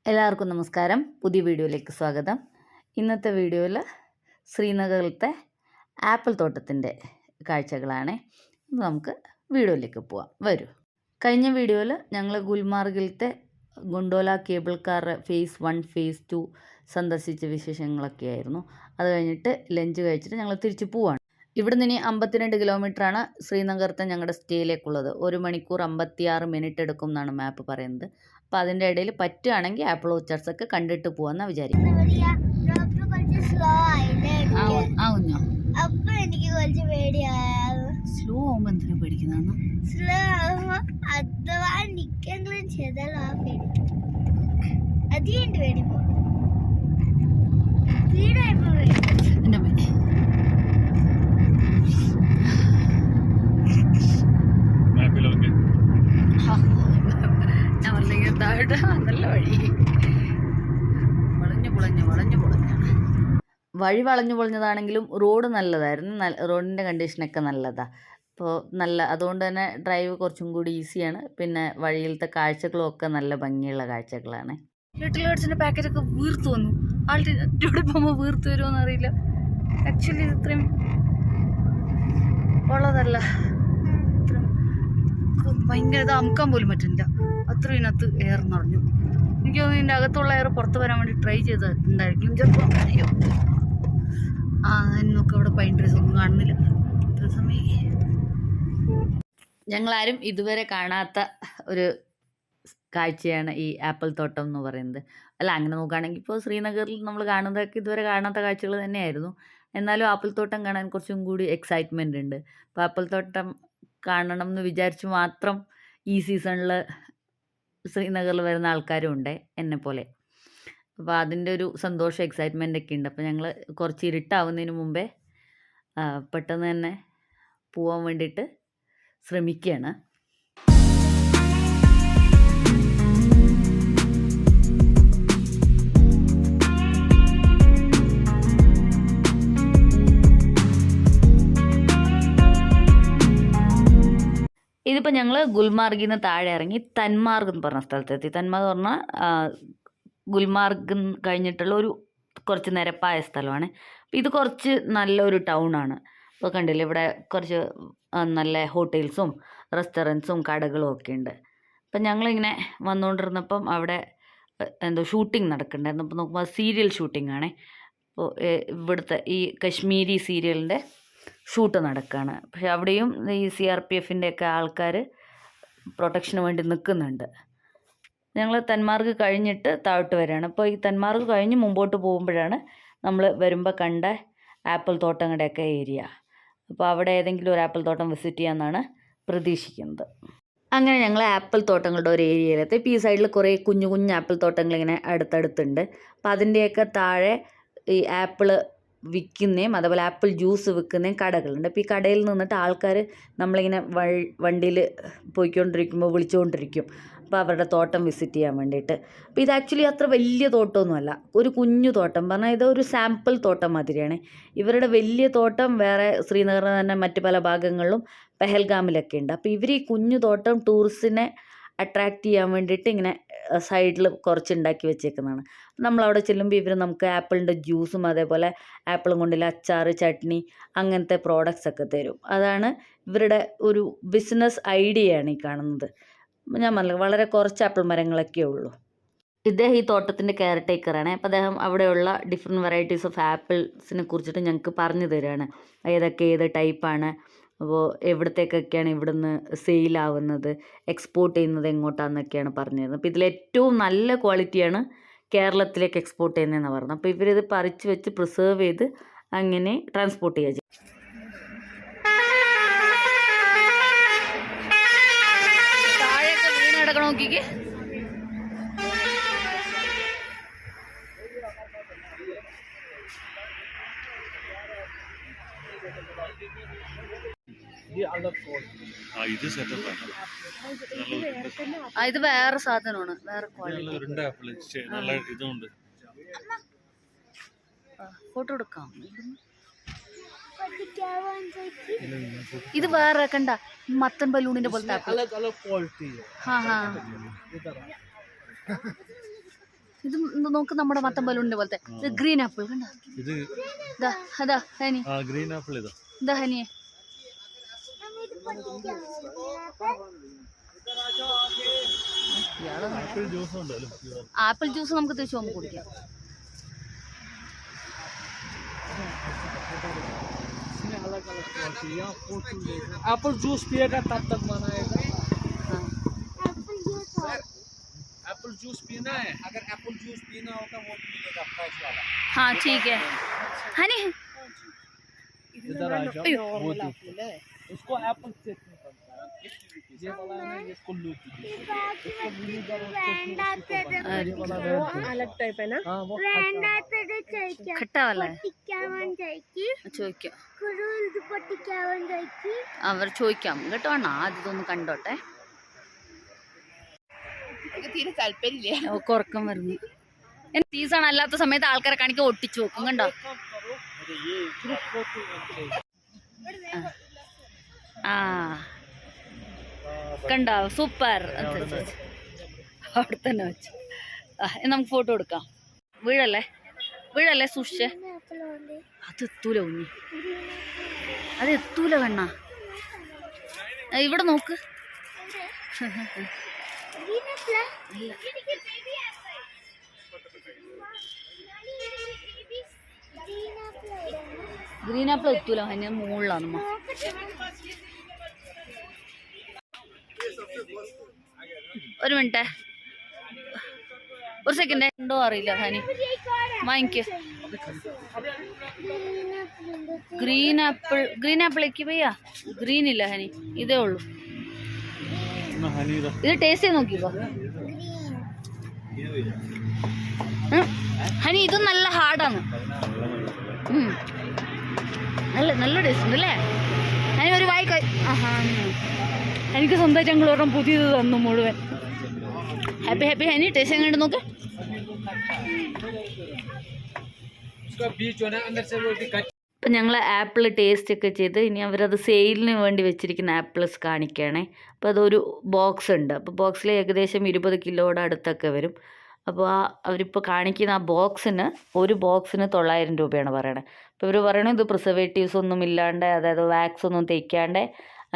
എല്ലാവർക്കും നമസ്കാരം. പുതിയ വീഡിയോയിലേക്ക് സ്വാഗതം. ഇന്നത്തെ വീഡിയോയിൽ ശ്രീനഗറിലത്തെ ആപ്പിൾ തോട്ടത്തിൻ്റെ കാഴ്ചകളാണ്. നമുക്ക് വീഡിയോയിലേക്ക് പോവാം. വരൂ. കഴിഞ്ഞ വീഡിയോയിൽ ഞങ്ങൾ ഗുൽമാർഗിലത്തെ gondola cable car face 1 face 2 സന്ദർശിച്ച വിശേഷങ്ങളൊക്കെ ആയിരുന്നു. അത് കഴിഞ്ഞിട്ട് ലഞ്ച് കഴിച്ചിട്ട് ഞങ്ങൾ തിരിച്ചു പോവാണ്. ഇവിടുന്ന് ഇനി 52 കിലോമീറ്ററാണ് ശ്രീനഗറത്തെ ഞങ്ങളുടെ സ്റ്റേയിലേക്കുള്ളത്. 1 മണിക്കൂർ 56 മിനിറ്റ് എടുക്കും എന്നാണ് മാപ്പ് പറയുന്നത്. അപ്പോൾ അതിൻ്റെ ഇടയിൽ പറ്റുകയാണെങ്കിൽ ആപ്പിൾ ഓർച്ചാർഡ്സൊക്കെ കണ്ടിട്ട് പോകാമെന്നാണ് വിചാരിക്കുന്നത്. സ്ലോ ആകുമ്പോൾ എന്തിനാ പേടിക്കുന്നതാണ്? നല്ല വഴി വളഞ്ഞു പൊളഞ്ഞതാണെങ്കിലും റോഡ് നല്ലതായിരുന്നു. റോഡിൻ്റെ കണ്ടീഷനൊക്കെ നല്ലതാണ്. അപ്പോൾ അതുകൊണ്ട് തന്നെ ഡ്രൈവ് കുറച്ചും കൂടി ഈസിയാണ്. പിന്നെ വഴിയിലത്തെ കാഴ്ചകളും ഒക്കെ നല്ല ഭംഗിയുള്ള കാഴ്ചകളാണ്. ലിറ്റിൽ ഹേർട്സിൻ്റെ പാക്കറ്റൊക്കെ വീർത്തു വന്നു. ആളുടെ ഇവിടെ പോകുമ്പോൾ വീർത്തു വരുമോയെന്ന് അറിയില്ല. ആക്ച്വലി ഇത്രയും ഉള്ളതല്ല, ഭയങ്കര ഇത് അമുക്കാൻ പോലും പറ്റില്ല. അത്രയും ഇതിനകത്ത് എയർ നിറഞ്ഞു. എനിക്ക് തോന്നുന്നു ഇതിൻ്റെ അകത്തുള്ള എയർ പുറത്ത് വരാൻ വേണ്ടി ട്രൈ ചെയ്തിട്ടുണ്ടായിരിക്കും ചിലപ്പോൾ. അയ്യോ, എന്നൊക്കെ അവിടെ പൈൻ ട്രീസ് ഒന്നും കാണുന്നില്ല. ഇത്ര സമയം ഞങ്ങളാരും ഇതുവരെ കാണാത്ത ഒരു കാഴ്ചയാണ് ഈ ആപ്പിൾ തോട്ടം എന്ന് പറയുന്നത്. അല്ല, അങ്ങനെ നോക്കുകയാണെങ്കിൽ ഇപ്പോൾ ശ്രീനഗറിൽ നമ്മൾ കാണുന്നതൊക്കെ ഇതുവരെ കാണാത്ത കാഴ്ചകൾ തന്നെയായിരുന്നു. എന്നാലും ആപ്പിൾ തോട്ടം കാണാൻ കുറച്ചും കൂടി എക്സൈറ്റ്മെൻ്റ് ഉണ്ട്. അപ്പോൾ ആപ്പിൾ തോട്ടം കാണണം എന്ന് വിചാരിച്ച് മാത്രം ഈ സീസണിൽ ശ്രീനഗറിൽ വരുന്ന ആൾക്കാരും ഉണ്ട് എന്നെപ്പോലെ. അപ്പോൾ അതിൻ്റെ ഒരു സന്തോഷം, എക്സൈറ്റ്മെൻ്റ് ഒക്കെ ഉണ്ട്. അപ്പോൾ ഞങ്ങൾ കുറച്ച് ഇരുട്ടാവുന്നതിന് മുമ്പേ പെട്ടെന്ന് തന്നെ പോകാൻ വേണ്ടിയിട്ട് ശ്രമിക്കുകയാണ്. ഇതിപ്പോൾ ഞങ്ങൾ ഗുൽമാർഗിൽ നിന്ന് താഴെ ഇറങ്ങി തന്മാർഗ് എന്ന് പറഞ്ഞ സ്ഥലത്തെത്തി. തന്മാർഗ് പറഞ്ഞാൽ ഗുൽമാർഗ് കഴിഞ്ഞിട്ടുള്ള ഒരു കുറച്ച് നിരപ്പായ സ്ഥലമാണ്. ഇത് കുറച്ച് നല്ലൊരു ടൗണാണ്. ഇപ്പോൾ കണ്ടില്ലേ, ഇവിടെ കുറച്ച് നല്ല ഹോട്ടൽസും റെസ്റ്റോറൻറ്റ്സും കടകളും ഒക്കെ ഉണ്ട്. അപ്പം ഞങ്ങളിങ്ങനെ വന്നുകൊണ്ടിരുന്നപ്പം അവിടെ എന്തോ ഷൂട്ടിംഗ് നടക്കുന്നുണ്ടായിരുന്നു. അപ്പോൾ നോക്കുമ്പോൾ സീരിയൽ ഷൂട്ടിംഗ് ആണ്. അപ്പോൾ ഇവിടുത്തെ ഈ കശ്മീരി സീരിയലിൻ്റെ ഷൂട്ട് നടക്കുകയാണ്. പക്ഷെ അവിടെയും ഈ CRPFൻ്റെ ഒക്കെ ആൾക്കാർ പ്രൊട്ടക്ഷന് വേണ്ടി നിൽക്കുന്നുണ്ട്. ഞങ്ങൾ തന്മാർഗ് കഴിഞ്ഞിട്ട് താഴോട്ട് വരികയാണ്. അപ്പോൾ ഈ തന്മാർഗ് കഴിഞ്ഞ് മുമ്പോട്ട് പോകുമ്പോഴാണ് നമ്മൾ വരുമ്പോൾ കണ്ട ആപ്പിൾ തോട്ടങ്ങളുടെയൊക്കെ ഏരിയ. അപ്പോൾ അവിടെ ഏതെങ്കിലും ഒരു ആപ്പിൾ തോട്ടം വിസിറ്റ് ചെയ്യാമെന്നാണ് പ്രതീക്ഷിക്കുന്നത്. അങ്ങനെ ഞങ്ങൾ ആപ്പിൾ തോട്ടങ്ങളുടെ ഒരു ഏരിയയിലെത്തി. ഇപ്പോൾ ഈ സൈഡിൽ കുറേ കുഞ്ഞു കുഞ്ഞു ആപ്പിൾ തോട്ടങ്ങളിങ്ങനെ അടുത്തടുത്തുണ്ട്. അപ്പോൾ അതിൻ്റെയൊക്കെ താഴെ ഈ ആപ്പിള് വിൽക്കുന്നതും അതുപോലെ ആപ്പിൾ ജ്യൂസ് വിൽക്കുന്നതും കടകളുണ്ട്. അപ്പോൾ ഈ കടയിൽ നിന്നിട്ട് ആൾക്കാർ നമ്മളിങ്ങനെ വണ്ടിയിൽ പോയിക്കൊണ്ടിരിക്കുമ്പോൾ വിളിച്ചുകൊണ്ടിരിക്കും. അപ്പോൾ അവരുടെ തോട്ടം വിസിറ്റ് ചെയ്യാൻ വേണ്ടിയിട്ട്. അപ്പോൾ ഇത് ആക്ച്വലി അത്ര വലിയ തോട്ടമൊന്നുമല്ല, ഒരു കുഞ്ഞു തോട്ടം. പറഞ്ഞാൽ ഇതൊരു സാമ്പിൾ തോട്ടം മാതിരിയാണ്. ഇവരുടെ വലിയ തോട്ടം വേറെ ശ്രീനഗറിൽ തന്നെ മറ്റ് പല ഭാഗങ്ങളിലും പെഹൽഗാമിലൊക്കെ ഉണ്ട്. അപ്പോൾ ഇവർ ഈ കുഞ്ഞു തോട്ടം ടൂറിസ്റ്റിനെ അട്രാക്റ്റ് ചെയ്യാൻ വേണ്ടിയിട്ട് ഇങ്ങനെ സൈഡിൽ കുറച്ച് ഉണ്ടാക്കി വെച്ചേക്കുന്നതാണ്. നമ്മളവിടെ ചെല്ലുമ്പോൾ ഇവർ നമുക്ക് ആപ്പിളിൻ്റെ ജ്യൂസും അതേപോലെ ആപ്പിളും കൊണ്ടുള്ള അച്ചാർ, ചട്നി, അങ്ങനത്തെ പ്രോഡക്റ്റ്സ് ഒക്കെ തരും. അതാണ് ഇവരുടെ ഒരു ബിസിനസ് ഐഡിയയാണ് ഈ കാണുന്നത്. ഞാൻ പറഞ്ഞില്ല, വളരെ കുറച്ച് ആപ്പിൾ മരങ്ങളൊക്കെ ഉള്ളൂ. ഇദ്ദേഹം ഈ തോട്ടത്തിൻ്റെ കെയർ ടേക്കറാണ്. അപ്പോൾ അദ്ദേഹം അവിടെയുള്ള ഡിഫറെൻറ്റ് വെറൈറ്റീസ് ഓഫ് ആപ്പിൾസിനെ കുറിച്ചിട്ട് ഞങ്ങൾക്ക് പറഞ്ഞു തരികയാണ്. ഏതൊക്കെ ഏത് ടൈപ്പാണ്, അപ്പോൾ എവിടത്തേക്കൊക്കെയാണ് ഇവിടുന്ന് സെയിലാവുന്നത്, എക്സ്പോർട്ട് ചെയ്യുന്നത് എങ്ങോട്ടാണെന്നൊക്കെയാണ് പറഞ്ഞു തരുന്നത്. അപ്പോൾ ഇതിലേറ്റവും നല്ല ക്വാളിറ്റിയാണ് കേരളത്തിലേക്ക് എക്സ്പോർട്ട് ചെയ്യുന്നതെന്ന് പറഞ്ഞത്. അപ്പോൾ ഇവരിത് പറിച്ച് വെച്ച് പ്രിസേർവ് ചെയ്ത് അങ്ങനെ ട്രാൻസ്പോർട്ട് ചെയ്യുക. താഴെയൊക്കെ വീണ് കിടക്കണം, നോക്കിക്ക്. ഇത് വേറെ സാധനമാണ്, വേറെ ഫോട്ടോ എടുക്കാം. ഇത് വേറെ കണ്ട മത്തൻ ബലൂണിന്റെ പോലത്തെ. ഇത് നോക്ക് നമ്മുടെ മത്തം ബലൂണിന്റെ പോലത്തെ ഇത് ഗ്രീൻ ആപ്പിൾ കണ്ടോ ഇത് അതാ ഹനി ഗ്രീൻ ആപ്പിൾ ഇതാ ഹനിയെ ആപ്പിൾ ജ്യൂസ് നമുക്ക് തിരിച്ചു പോകുമ്പോൾ കുടിക്കാം. एप्पल जूस पिएगा तब तक मनाएगा. एप्पल जूस पीना है. अगर एप्पल जूस पीना होगा वो मिलेगा फ्रेश वाला. हाँ ठीक है हनी इधर आ जाओ. वो उसको एप्पल से ये वाला है इसको लूप अलग टाइप है ना. हाँ वो खट्टा वाला है ചോദിക്കാം അവർ ചോദിക്കാം കേട്ടോ അണ്ണാ ആദ്യതൊന്ന് കണ്ടോട്ടെ. തീരെ താല്പര്യമില്ല. ഉറക്കം വരുന്നു. സീസൺ അല്ലാത്ത സമയത്ത് ആൾക്കാരെ കാണിക്കാൻ ഒട്ടിച്ചു നോക്കും കണ്ടോ. ആ കണ്ടോ സൂപ്പർ. അവിടെ തന്നെ വെച്ചു. നമുക്ക് ഫോട്ടോ എടുക്കാം. വീഴല്ലേ വീഴല്ലേ സൂക്ഷിച്ചേ. അത് എത്തൂല കുഞ്ഞി അത് എത്തൂല കണ്ണാ. ഇവിടെ നോക്ക്. ഗ്രീൻ ആപ്പിൾ എത്തൂല അതിന് മുകളിലാണ്. ഒരു മിനിറ്റ് ഒരു സെക്കൻഡ് ഉണ്ടോ അറിയില്ല ഹനി വാങ്ങിക്ക്. ഗ്രീൻ ആപ്പിൾ എനിക്ക് ഭയ്യാ ഗ്രീൻ ഇല്ല ഹനി ഇതേ ഉള്ളൂ. ഇത് ടേസ്റ്റ് ചെയ്ത് നോക്കിക്കോ ഹനി. ഇത് നല്ല ഹാർഡാണ്. നല്ല ടേസ്റ്റ് ഉണ്ട് അല്ലേ ഹനി. ഒരു വായിക്കോ. എനിക്ക് സ്വന്തമായിട്ട് ഞങ്ങൾ ഒരെണ്ണം പുതിയത് തന്നു മുഴുവൻ. Happy happy honey. ടേസ്റ്റ് എങ്ങനെ നോക്ക്. ഇപ്പം ഞങ്ങൾ ആപ്പിൾ ടേസ്റ്റ് ഒക്കെ ചെയ്ത് ഇനി അവരത് സെയിലിന് വേണ്ടി വെച്ചിരിക്കുന്ന ആപ്പിൾസ് കാണിക്കുകയാണേ. അപ്പോൾ അതൊരു ബോക്സ് ഉണ്ട്. അപ്പോൾ ബോക്സിൽ ഏകദേശം 20 കിലോയുടെ അടുത്തൊക്കെ വരും. അപ്പോൾ അവരിപ്പോൾ കാണിക്കുന്ന ആ ബോക്സിന് ഒരു ബോക്സിന് 900 രൂപയാണ് പറയണത്. അപ്പോൾ ഇവർ പറയണത് ഇത് പ്രിസർവേറ്റീവ്സ് ഒന്നും ഇല്ലാണ്ട് അതായത് വാക്സ് ഒന്നും തേക്കാണ്ട്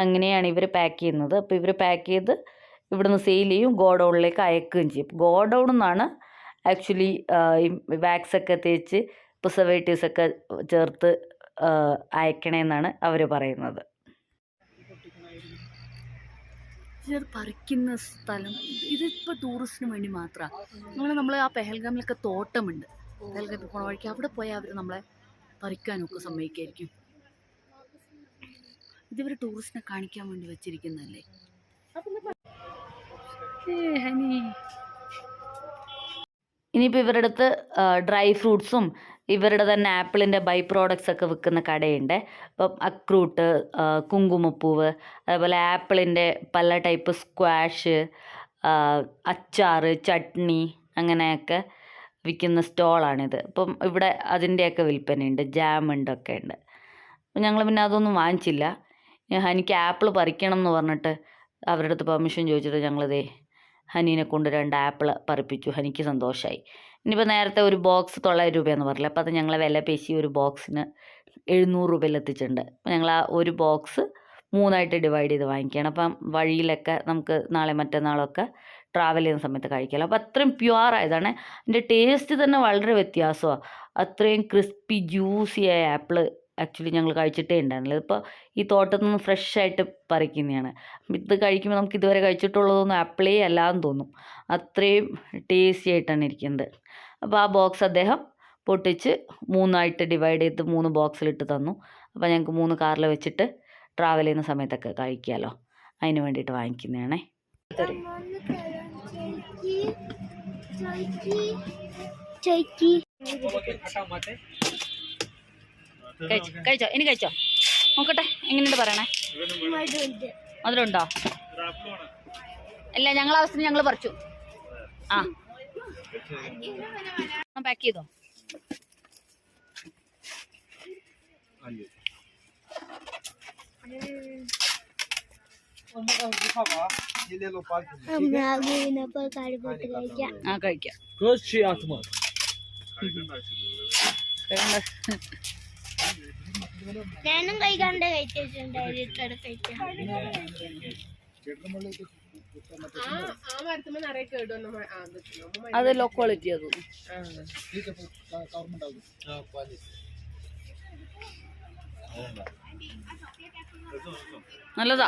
അങ്ങനെയാണ് ഇവർ പാക്ക് ചെയ്യുന്നത്. അപ്പോൾ ഇവർ പാക്ക് ചെയ്ത് ഇവിടുന്ന് സെയിൽ ചെയ്യും, ഗോഡൗണിലേക്ക് അയക്കുകയും ചെയ്യും. ഗോഡൗണിൽ നിന്നാണ് ആക്ച്വലി വാക്സൊക്കെ തേച്ച് പ്രിസർവേറ്റീവ്സൊക്കെ ചേർത്ത് അയക്കണമെന്നാണ് അവർ പറയുന്നത്. ഇത് പറിക്കുന്ന സ്ഥലം ഇതിപ്പോൾ ടൂറിസ്റ്റിന് വേണ്ടി മാത്രമാണ്. നമ്മൾ ആ പെഹൽഗാമിലൊക്കെ തോട്ടമുണ്ട്. പെഹൽഗാമിൽ പോണ വഴിക്ക് അവിടെ പോയാൽ അവർ നമ്മളെ പറിക്കാനൊക്കെ സമ്മതിക്കായിരിക്കും. ഇതിവർ ടൂറിസ്റ്റിനെ കാണിക്കാൻ വേണ്ടി വെച്ചിരിക്കുന്നതല്ലേ. ഇനിയിപ്പോൾ ഇവരുടെ അടുത്ത് ഡ്രൈ ഫ്രൂട്ട്സും ഇവരുടെ തന്നെ ആപ്പിളിൻ്റെ ബൈ പ്രോഡക്ട്സ് ഒക്കെ വിൽക്കുന്ന കടയുണ്ട്. അപ്പം അക്രൂട്ട്, കുങ്കുമപ്പൂവ്, അതേപോലെ ആപ്പിളിൻ്റെ പല ടൈപ്പ് സ്ക്വാഷ്, അച്ചാർ, ചട്നി അങ്ങനെയൊക്കെ വിൽക്കുന്ന സ്റ്റോളാണിത്. അപ്പം ഇവിടെ അതിൻ്റെയൊക്കെ വിൽപ്പനയുണ്ട്, ജാമുണ്ട് ഒക്കെ ഉണ്ട്. അപ്പം ഞങ്ങൾ പിന്നെ അതൊന്നും വാങ്ങിച്ചില്ല. എനിക്ക് ആപ്പിൾ പറിക്കണം എന്ന് പറഞ്ഞിട്ട് അവരുടെ അടുത്ത് പെർമിഷൻ ചോദിച്ചിട്ട് ഞങ്ങളിതേ ഹനീനെ കൊണ്ട് 2 ആപ്പിൾ പറിപ്പിച്ചു. ഹനിക്ക് സന്തോഷമായി. ഇനിയിപ്പോൾ നേരത്തെ ഒരു ബോക്സ് 900 രൂപയെന്ന് പറഞ്ഞില്ല. അപ്പോൾ അത് ഞങ്ങൾ വില പേശി ഒരു ബോക്സിന് 700 രൂപയിൽ എത്തിച്ചിട്ടുണ്ട്. അപ്പോൾ ഞങ്ങൾ ആ ഒരു ബോക്സ് 3ആയിട്ട് ഡിവൈഡ് ചെയ്ത് വാങ്ങിക്കുകയാണ്. അപ്പം വഴിയിലൊക്കെ നമുക്ക് നാളെ മറ്റന്നാളൊക്കെ ട്രാവൽ ചെയ്യുന്ന സമയത്ത് കഴിക്കാമല്ലോ. അപ്പോൾ അത്രയും പ്യുവറായതാണ്. അതിൻ്റെ ടേസ്റ്റ് തന്നെ വളരെ വ്യത്യാസമാണ്. അത്രയും ക്രിസ്പി ജ്യൂസിയായ ആപ്പിൾ ആക്ച്വലി ഞങ്ങൾ കഴിച്ചിട്ടേ ഉണ്ടായിരുന്നില്ല. ഇതിപ്പോൾ ഈ തോട്ടത്തിൽ നിന്ന് ഫ്രഷായിട്ട് പറിക്കുന്നതാണ്. ഇത് കഴിക്കുമ്പോൾ നമുക്ക് ഇതുവരെ കഴിച്ചിട്ടുള്ളതൊന്നും ആപ്പിളേ അല്ലാന്ന് തോന്നും. അത്രയും ടേസ്റ്റി ആയിട്ടാണ് ഇരിക്കുന്നത്. അപ്പോൾ ആ ബോക്സ് അദ്ദേഹം പൊട്ടിച്ച് 3ആയിട്ട് ഡിവൈഡ് ചെയ്ത് 3 ബോക്സിലിട്ട് തന്നു. അപ്പോൾ ഞങ്ങൾക്ക് 3 കാറിൽ വെച്ചിട്ട് ട്രാവൽ ചെയ്യുന്ന സമയത്തൊക്കെ കഴിക്കാമല്ലോ, അതിന് വേണ്ടിയിട്ട് വാങ്ങിക്കുന്നതാണേ. കഴിച്ചോ ഇനി കഴിച്ചോ നോക്കട്ടെ എങ്ങനെയുണ്ട് പറയണേ. മധുരമുണ്ടോ? അല്ല ഞങ്ങൾ അവസ്ഥ ഞങ്ങൾ പറിച്ചു. ആ പാക്ക് ചെയ്തോ. ये ले लो 5 ആ കഴിക്കാം. रोज 6 आत्मा ഞാനും കഴിക്കാണ്ട് കഴിച്ചിട്ടുണ്ട് കഴിക്കാം. അത് ലോ ക്വാളിറ്റി അത് നല്ലതാ.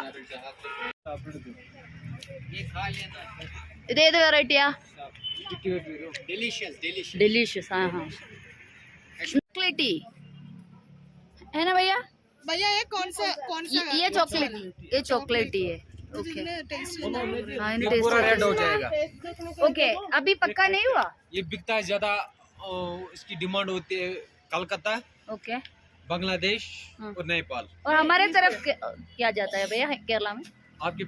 ഇതേത് വെറൈറ്റിയാ? डिलीशियस हाँ हाँ चॉकलेटी है ना भैया? भैया ये कौन सा ये चॉकलेटी है. ओके हाँ इन्हें टेस्ट रेड हो जाएगा। ओके अभी पक्का नहीं हुआ. ये बिकता है ज्यादा, इसकी डिमांड होती है कलकत्ता, ओके बांग्लादेश हाँ। और नेपाल। और हमारे तरफ क्या जाता है भैया केरला में? आपके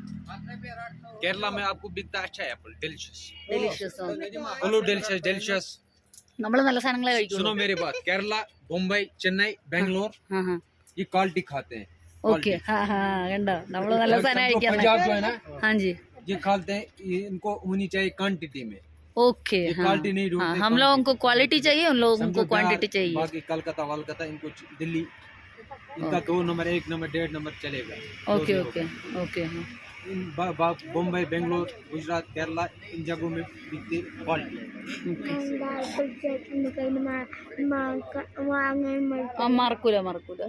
केरला में आपको बिकता अच्छा है Apple delicious, delicious blue delicious delicious. നമ്മൾ നല്ല സാധനങ്ങളെ കഴിക്കുള്ളൂ. सुनो मेरी बात, केरला, मुंबई, चेन्नई, बेंगलोर हाँ हाँ ये क्वालिटी खाते हैं। ओके हाँ हाँ കണ്ടോ നമ്മൾ നല്ല സാധനം पंजाब കഴിക്കാൻ. जो है ना, हाँ जी ये खाते हैं, ये इनको होनी चाहिए क्वांटिटी में। ओके ये हाँ क्वालिटी नहीं हाँ ढूंढते, हम लोगों को क्वालिटी चाहिए, उन लोगों समझो को बिहार, क्वांटिटी चाहिए. बाकी कलकत्ता वालकत्ता इनको दिल्ली इनका 2 नंबर 1 नंबर 1.5 नंबर चलेगा। ओके ओके ओके हाँ मुंबई, बेंगलोर, गुजरात, केरला इन जगहों में बिकती क्वालिटी। മറക്കൂല മറക്കൂല.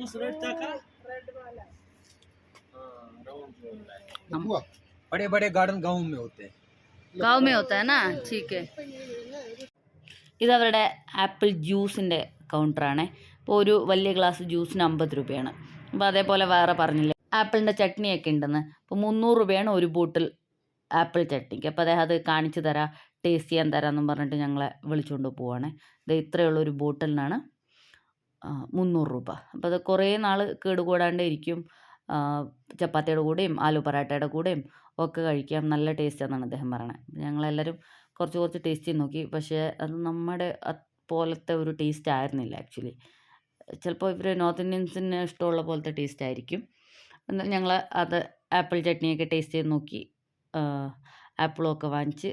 बड़े बड़े गार्डन गाँव में होते हैं। गाँव में होता है ना ठीक है. ഇതവരുടെ ആപ്പിൾ ജ്യൂസിൻ്റെ കൗണ്ടറാണ്. ഇപ്പോൾ ഒരു വലിയ ഗ്ലാസ് ജ്യൂസിന് 50 രൂപയാണ്. അപ്പോൾ അതേപോലെ വേറെ പറഞ്ഞില്ലേ ആപ്പിളിൻ്റെ ചട്നിയൊക്കെ ഉണ്ടെന്ന്. അപ്പോൾ 300 രൂപയാണ് ഒരു ബോട്ടിൽ ആപ്പിൾ ചട്നിക്ക്. അപ്പോൾ അദ്ദേഹം അത് കാണിച്ചു തരാം, ടേസ്റ്റ് ചെയ്യാൻ തരാമെന്നും പറഞ്ഞിട്ട് ഞങ്ങളെ വിളിച്ചുകൊണ്ട് പോവുകയാണ്. ഇത് ഇത്രയുള്ള ഒരു ബോട്ടിലിനാണ് 300 രൂപ. അപ്പോൾ അത് കുറേ നാൾ കേടുകൂടാണ്ട് ഇരിക്കും. ചപ്പാത്തിയുടെ കൂടെയും ആലു പറാട്ടയുടെ കൂടെയും ഒക്കെ കഴിക്കാം. നല്ല ടേസ്റ്റാണെന്നാണ് അദ്ദേഹം പറയണത്. ഞങ്ങളെല്ലാവരും കുറച്ച് ടേസ്റ്റ് ചെയ്ത് നോക്കി. പക്ഷേ അത് നമ്മുടെ പോലത്തെ ഒരു ടേസ്റ്റ് ആയിരുന്നില്ല ആക്ച്വലി. ചിലപ്പോൾ ഇവർ നോർത്ത് ഇന്ത്യൻസിന് ഇഷ്ടമുള്ള പോലത്തെ ടേസ്റ്റ് ആയിരിക്കും. ഞങ്ങൾ അത് ആപ്പിൾ ചട്നിയൊക്കെ ടേസ്റ്റ് ചെയ്ത് നോക്കി, ആപ്പിളും ഒക്കെ വാങ്ങിച്ച്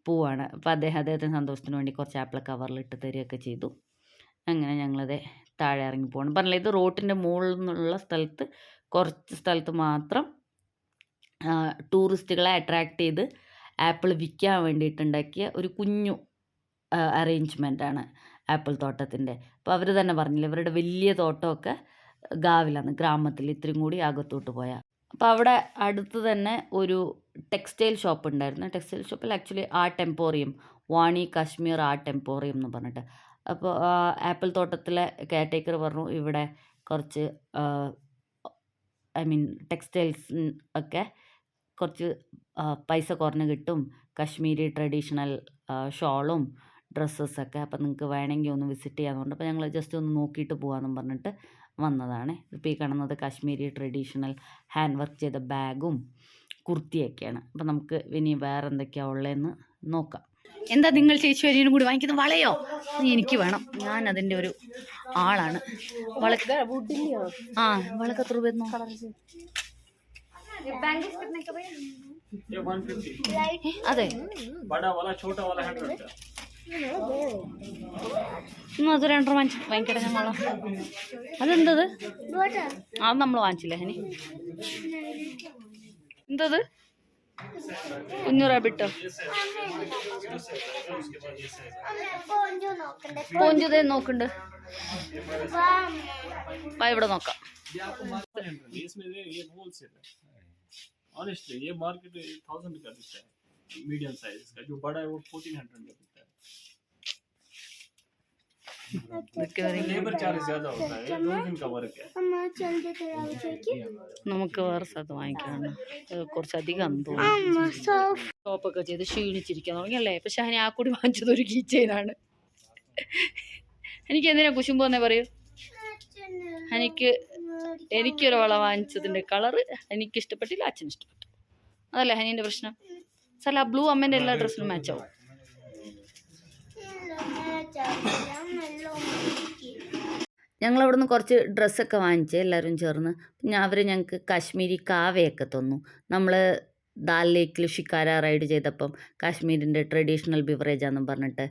പോവാണ്. അപ്പോൾ അദ്ദേഹത്തിന് സന്തോഷത്തിന് വേണ്ടി കുറച്ച് ആപ്പിൾ കവറിലിട്ട് തരികയൊക്കെ ചെയ്തു. അങ്ങനെ ഞങ്ങളത് താഴെ ഇറങ്ങി പോകണം. പറഞ്ഞില്ല, ഇത് റോട്ടിൻ്റെ മുകളിൽ നിന്നുള്ള സ്ഥലത്ത് കുറച്ച് സ്ഥലത്ത് മാത്രം ടൂറിസ്റ്റുകളെ അട്രാക്റ്റ് ചെയ്ത് ആപ്പിൾ വിൽക്കാൻ വേണ്ടിയിട്ടുണ്ടാക്കിയ ഒരു കുഞ്ഞു അറേഞ്ച്മെൻറ്റാണ് ആപ്പിൾ തോട്ടത്തിൻ്റെ. അപ്പോൾ അവർ തന്നെ പറഞ്ഞില്ല, ഇവരുടെ വലിയ തോട്ടമൊക്കെ ഗാവിലാണ്, ഗ്രാമത്തിൽ ഇത്രയും കൂടി അകത്തോട്ട് പോയാൽ. അപ്പോൾ അവിടെ അടുത്ത് തന്നെ ഒരു ടെക്സ്റ്റൈൽ ഷോപ്പ് ഉണ്ടായിരുന്നു. ടെക്സ്റ്റൈൽ ഷോപ്പിൽ ആക്ച്വലി ആർട്ട് എംപോറിയം, വാണി കാശ്മീർ ആർട്ട് എംപോറിയം എന്ന് പറഞ്ഞിട്ട്. അപ്പോൾ ആപ്പിൾ തോട്ടത്തിലെ കെയർടേക്കർ പറഞ്ഞു ഇവിടെ കുറച്ച് ടെക്സ്റ്റൈൽസ് ഒക്കെ കുറച്ച് പൈസ കുറഞ്ഞ് കിട്ടും, കശ്മീരി ട്രഡീഷണൽ ഷോളും ഡ്രസ്സസൊക്കെ. അപ്പോൾ നിങ്ങൾക്ക് വേണമെങ്കിൽ ഒന്ന് വിസിറ്റ് ചെയ്യാമെന്ന് പറഞ്ഞു. അപ്പോൾ ഞങ്ങൾ ജസ്റ്റ് ഒന്ന് നോക്കിയിട്ട് പോകാമെന്നും പറഞ്ഞിട്ട് വന്നതാണ്. ഇപ്പോൾ ഈ കാണുന്നത് കാശ്മീരി ട്രഡീഷണൽ ഹാൻഡ് വർക്ക് ചെയ്ത ബാഗും കുർത്തിയൊക്കെയാണ്. അപ്പോൾ നമുക്ക് ഇനി വേറെ എന്തൊക്കെയാണ് ഉള്ളതെന്ന് നോക്കാം. എന്താ നിങ്ങൾ ചേച്ചി വരിയും കൂടി വാങ്ങിക്കുന്ന വളയോ? എനിക്ക് വേണം, ഞാൻ അതിൻ്റെ ഒരു ആളാണ്. വളക്ക് ആ വളക്ക് എത്ര രൂപ? അതെ അത് 2 വാങ്ങിക്കട്ടെ ഞങ്ങൾ. അതെന്തത്? അത് നമ്മൾ വാങ്ങിച്ചില്ലേ ഹനി? എന്തത്? കുഞ്ഞു റാബിട്ടോ പോഞ്ചതേ നോക്കണ്ട്. ഇവിടെ നോക്കാം. ऑनेस्टली ये मार्केट 1000 का बिकता है मीडियम साइज का, जो बड़ा है वो 1400 का बिकता है. लेबर चार्ज ज्यादा होता है, 2 दिन का वर्क है. നമുക്ക് വേറെ സ്ഥലത്ത് വാങ്ങിക്കാണ്, കുറച്ചധികം തോന്നുന്നു. ഷോപ്പൊക്കെ ചെയ്ത് ക്ഷീണിച്ചിരിക്കാൻ തുടങ്ങിയല്ലേ. പക്ഷെ അതിന് ആ കൂടി വാങ്ങിച്ചത് ഒരു കീ ചെയിനാണ്. എനിക്ക് എന്തിനാ കുശുമ്പ് തന്നെ പറയൂ. എനിക്കൊരു വള വാങ്ങിച്ചതിൻ്റെ കളറ് എനിക്ക് ഇഷ്ടപ്പെട്ടില്ല, അച്ഛന് ഇഷ്ടപ്പെട്ടു. അതല്ലേ ഹനീൻ്റെ പ്രശ്നം. സല ബ്ലൂ അമ്മേൻ്റെ എല്ലാ ഡ്രസ്സിനും മാച്ചാവും. ഞങ്ങളവിടുന്ന് കുറച്ച് ഡ്രസ്സൊക്കെ വാങ്ങിച്ച് എല്ലാവരും ചേർന്ന്. അവർ ഞങ്ങൾക്ക് കാശ്മീരി കാവയൊക്കെ തന്നു. നമ്മൾ ദാൽ ലേക്കിൽ ഷിക്കാര റൈഡ് ചെയ്തപ്പം കാശ്മീരിൻ്റെ ട്രഡീഷണൽ ബിവറേജാണെന്നും പറഞ്ഞിട്ട്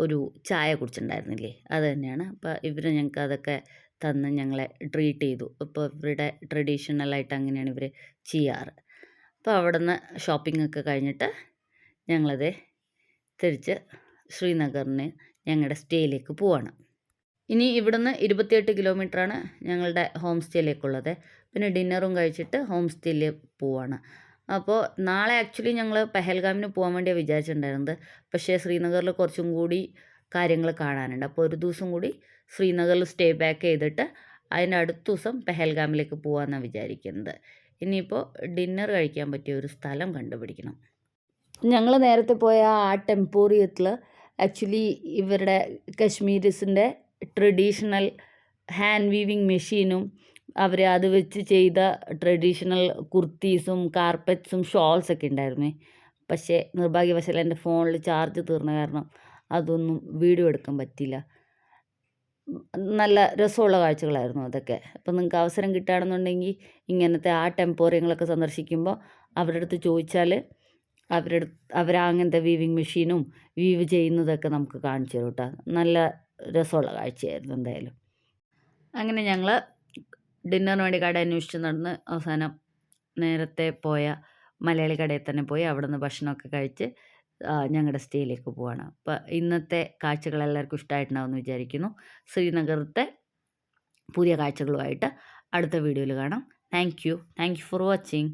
ഒരു ചായ കുടിച്ചിട്ടുണ്ടായിരുന്നില്ലേ, അത് തന്നെയാണ്. അപ്പോൾ ഇവർ ഞങ്ങൾക്ക് അതൊക്കെ തന്ന് ഞങ്ങളെ ട്രീറ്റ് ചെയ്തു. അപ്പോൾ ഇവരുടെ ട്രഡീഷണലായിട്ട് അങ്ങനെയാണ് ഇവർ ചെയ്യാറ്. അപ്പോൾ അവിടുന്ന് ഷോപ്പിംഗ് ഒക്കെ കഴിഞ്ഞിട്ട് ഞങ്ങളത് തിരിച്ച് ശ്രീനഗറിന് ഞങ്ങളുടെ സ്റ്റേയിലേക്ക് പോവാണ്. ഇനി ഇവിടുന്ന് 28 കിലോമീറ്ററാണ് ഞങ്ങളുടെ ഹോം സ്റ്റേയിലേക്കുള്ളത്. പിന്നെ ഡിന്നറും കഴിച്ചിട്ട് ഹോം സ്റ്റേയിൽ പോവാണ്. അപ്പോൾ നാളെ ആക്ച്വലി ഞങ്ങൾ പെഹൽഗാമിന് പോകാൻ വേണ്ടിയാണ് വിചാരിച്ചിട്ടുണ്ടായിരുന്നത്. പക്ഷേ ശ്രീനഗറിൽ കുറച്ചും കൂടി കാര്യങ്ങൾ കാണാനുണ്ട്. അപ്പോൾ ഒരു ദിവസം കൂടി ശ്രീനഗറിൽ സ്റ്റേ ബാക്ക് ചെയ്തിട്ട് അതിൻ്റെ അടുത്ത ദിവസം പെഹൽഗാമിലേക്ക് പോകാമെന്നാണ് വിചാരിക്കുന്നത്. ഇനിയിപ്പോൾ ഡിന്നർ കഴിക്കാൻ പറ്റിയ ഒരു സ്ഥലം കണ്ടുപിടിക്കണം. ഞങ്ങൾ നേരത്തെ പോയ ആ ടെമ്പോറിയത്തിൽ ആക്ച്വലി ഇവരുടെ കശ്മീരീസിൻ്റെ ട്രഡീഷണൽ ഹാൻഡ് വീവിങ് മെഷീനും അവർ അത് വെച്ച് ചെയ്ത ട്രഡീഷണൽ കുർത്തീസും കാർപ്പറ്റ്സും ഷോൾസൊക്കെ ഉണ്ടായിരുന്നു. പക്ഷേ നിർഭാഗ്യവശാൽ എൻ്റെ ഫോണിൽ ചാർജ് തീർന്ന കാരണം അതൊന്നും വീഡിയോ എടുക്കാൻ പറ്റിയില്ല. നല്ല രസമുള്ള കാഴ്ചകളായിരുന്നു അതൊക്കെ. അപ്പോൾ നിങ്ങൾക്ക് അവസരം കിട്ടുകയാണെന്നുണ്ടെങ്കിൽ ഇങ്ങനത്തെ ആ ടെമ്പോറിയങ്ങളൊക്കെ സന്ദർശിക്കുമ്പോൾ അവരുടെ അടുത്ത് ചോദിച്ചാൽ അവരങ്ങനത്തെ വീവിങ് മെഷീനും വീവ് ചെയ്യുന്നതൊക്കെ നമുക്ക് കാണിച്ചു തരും കേട്ടോ. നല്ല രസമുള്ള കാഴ്ചയായിരുന്നു എന്തായാലും. അങ്ങനെ ഞങ്ങൾ ഡിന്നറിന് വേണ്ടി കട അന്വേഷിച്ച് നടന്ന് അവസാനം നേരത്തെ പോയ മലയാളി കടയിൽ തന്നെ പോയി അവിടെ നിന്ന് ഭക്ഷണമൊക്കെ കഴിച്ച് ഞങ്ങളുടെ സ്റ്റേയിലേക്ക് പോവാണ്. അപ്പോൾ ഇന്നത്തെ കാഴ്ചകൾ എല്ലാവർക്കും ഇഷ്ടമായിട്ടുണ്ടാവുമെന്ന് വിചാരിക്കുന്നു. ശ്രീനഗറത്തെ പുതിയ കാഴ്ചകളുമായിട്ട് അടുത്ത വീഡിയോയിൽ കാണാം. Thank you for watching.